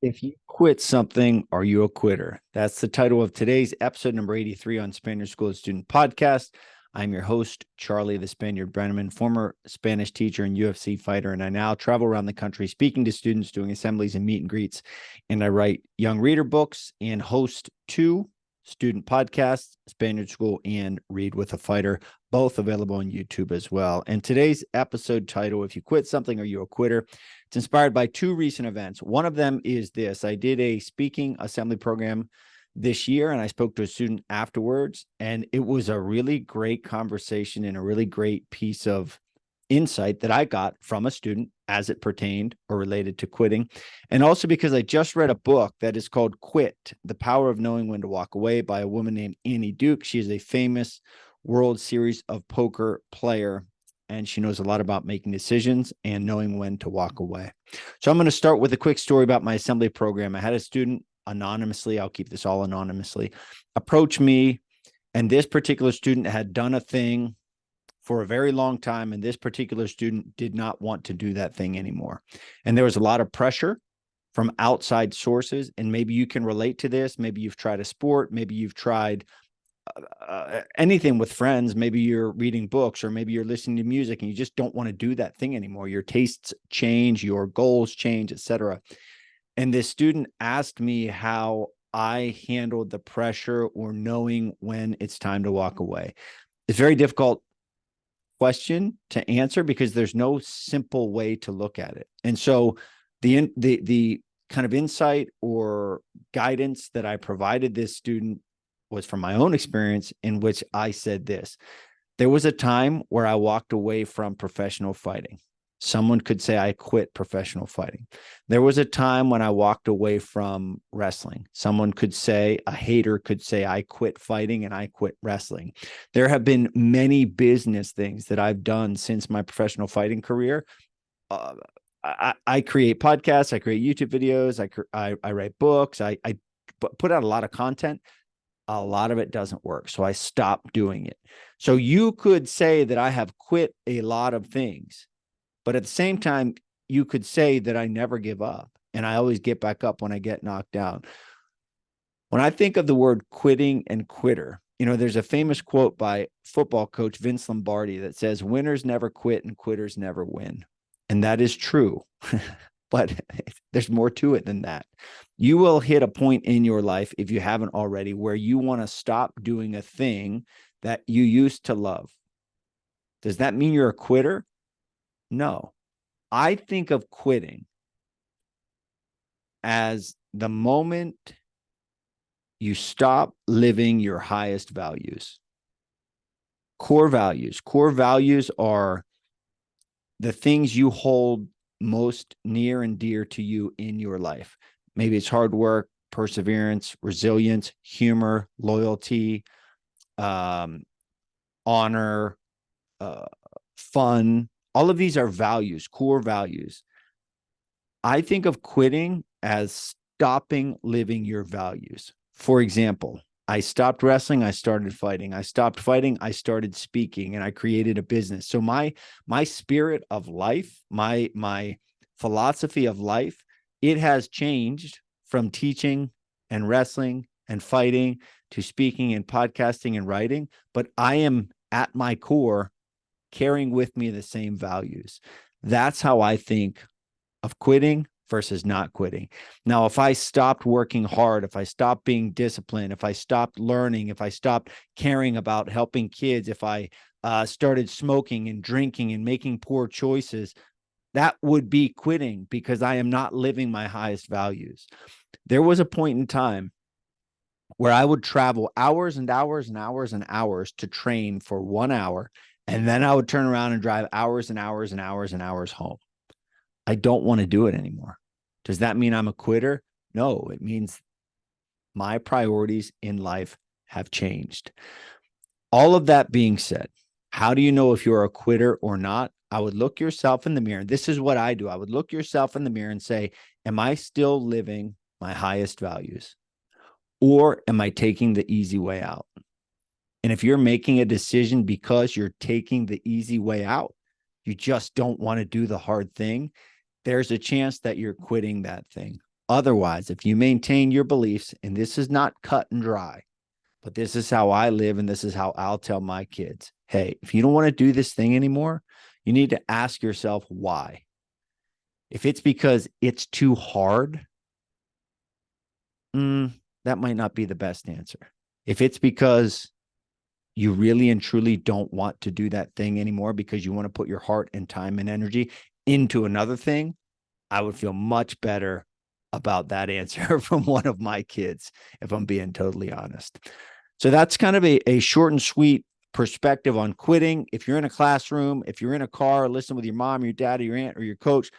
If you quit something, are you a quitter? That's the title of today's episode number 83 on Spaniard School of Student Podcast. I'm your host, Charlie the Spaniard Brenneman, former Spanish teacher and UFC fighter, and I now travel around the country speaking to students, doing assemblies and meet and greets, and I write young reader books and host two student podcasts, Spaniard School and Read with a Fighter, both available on YouTube as well. And today's episode title, If You Quit Something, Are You a Quitter? It's inspired by two recent events. One of them is this. I did a speaking assembly program this year, and I spoke to a student afterwards, and it was a really great conversation and a really great piece of insight that I got from a student as it pertained or related to quitting. And also because I just read a book that is called Quit, The Power of Knowing When to Walk Away by a woman named Annie Duke. She is a famous World Series of Poker player, and she knows a lot about making decisions and knowing when to walk away. So I'm going to start with a quick story about my assembly program. I had a student anonymously, I'll keep this all anonymously, approach me, and this particular student had done a thing for a very long time, and this particular student did not want to do that thing anymore. And there was a lot of pressure from outside sources, and maybe you can relate to this. Maybe you've tried a sport, maybe you've tried anything with friends, maybe you're reading books, or maybe you're listening to music and you just don't want to do that thing anymore. Your tastes change, your goals change, etc. And this student asked me how I handled the pressure or knowing when it's time to walk away. It's a very difficult question to answer because there's no simple way to look at it. And so the kind of insight or guidance that I provided this student was from my own experience, in which I said this. There was a time where I walked away from professional fighting. Someone could say I quit professional fighting. There was a time when I walked away from wrestling. Someone could say, a hater could say, I quit fighting and I quit wrestling. There have been many business things that I've done since my professional fighting career. I create podcasts, I create YouTube videos, I write books, I put out a lot of content. A lot of it doesn't work. So I stopped doing it. So you could say that I have quit a lot of things, but at the same time, you could say that I never give up and I always get back up when I get knocked down. When I think of the word quitting and quitter, there's a famous quote by football coach Vince Lombardi that says, winners never quit and quitters never win. And that is true. But there's more to it than that. You will hit a point in your life, if you haven't already, where you want to stop doing a thing that you used to love. Does that mean you're a quitter? No. I think of quitting as the moment you stop living your highest values. Core values. Core values are the things you hold most near and dear to you in your life. Maybe it's hard work, perseverance, resilience, humor, loyalty, honor, fun. All of these are values, core values. I think of quitting as stopping living your values. For example, I stopped wrestling, I started fighting. I stopped fighting, I started speaking, and I created a business. So my spirit of life, my philosophy of life, it has changed from teaching and wrestling and fighting to speaking and podcasting and writing. But I am at my core carrying with me the same values. That's how I think of quitting versus not quitting. Now, if I stopped working hard, if I stopped being disciplined, if I stopped learning, if I stopped caring about helping kids, if I started smoking and drinking and making poor choices, that would be quitting because I am not living my highest values. There was a point in time where I would travel hours and hours and hours and hours to train for 1 hour, and then I would turn around and drive hours and hours and hours and hours home. I don't want to do it anymore. Does that mean I'm a quitter? No, it means my priorities in life have changed. All of that being said, how do you know if you're a quitter or not? I would look yourself in the mirror. This is what I do. I would look yourself in the mirror and say, am I still living my highest values? Or am I taking the easy way out? And if you're making a decision because you're taking the easy way out, you just don't want to do the hard thing, there's a chance that you're quitting that thing. Otherwise, if you maintain your beliefs, and this is not cut and dry, but this is how I live and this is how I'll tell my kids, hey, if you don't want to do this thing anymore, you need to ask yourself why. If it's because it's too hard, that might not be the best answer. If it's because you really and truly don't want to do that thing anymore because you want to put your heart and time and energy into another thing, I would feel much better about that answer from one of my kids, if I'm being totally honest. So that's kind of a short and sweet perspective on quitting. If you're in a classroom, if you're in a car, listen with your mom, your dad, or your aunt, or your coach,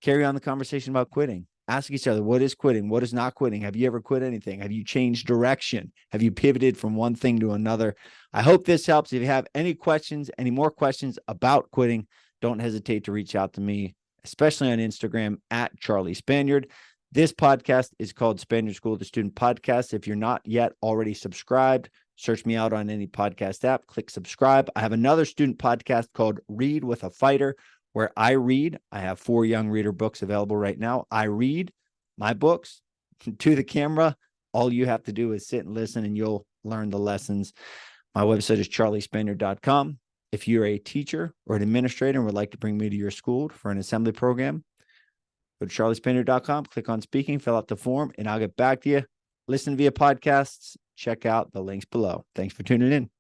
carry on the conversation about quitting. Ask each other, what is quitting? What is not quitting? Have you ever quit anything? Have you changed direction? Have you pivoted from one thing to another? I hope this helps. If you have any questions, any more questions about quitting, don't hesitate to reach out to me, especially on Instagram at Charlie Spaniard. This podcast is called Spaniard School the Student Podcast. If you're not yet already subscribed, search me out on any podcast app, click subscribe. I have another student podcast called Read with a Fighter, where I read. I have 4 young reader books available right now. I read my books to the camera. All you have to do is sit and listen, and you'll learn the lessons. My website is charliespaniard.com. If you're a teacher or an administrator and would like to bring me to your school for an assembly program, go to charliespaniard.com, click on speaking, fill out the form, and I'll get back to you. Listen via podcasts. Check out the links below. Thanks for tuning in.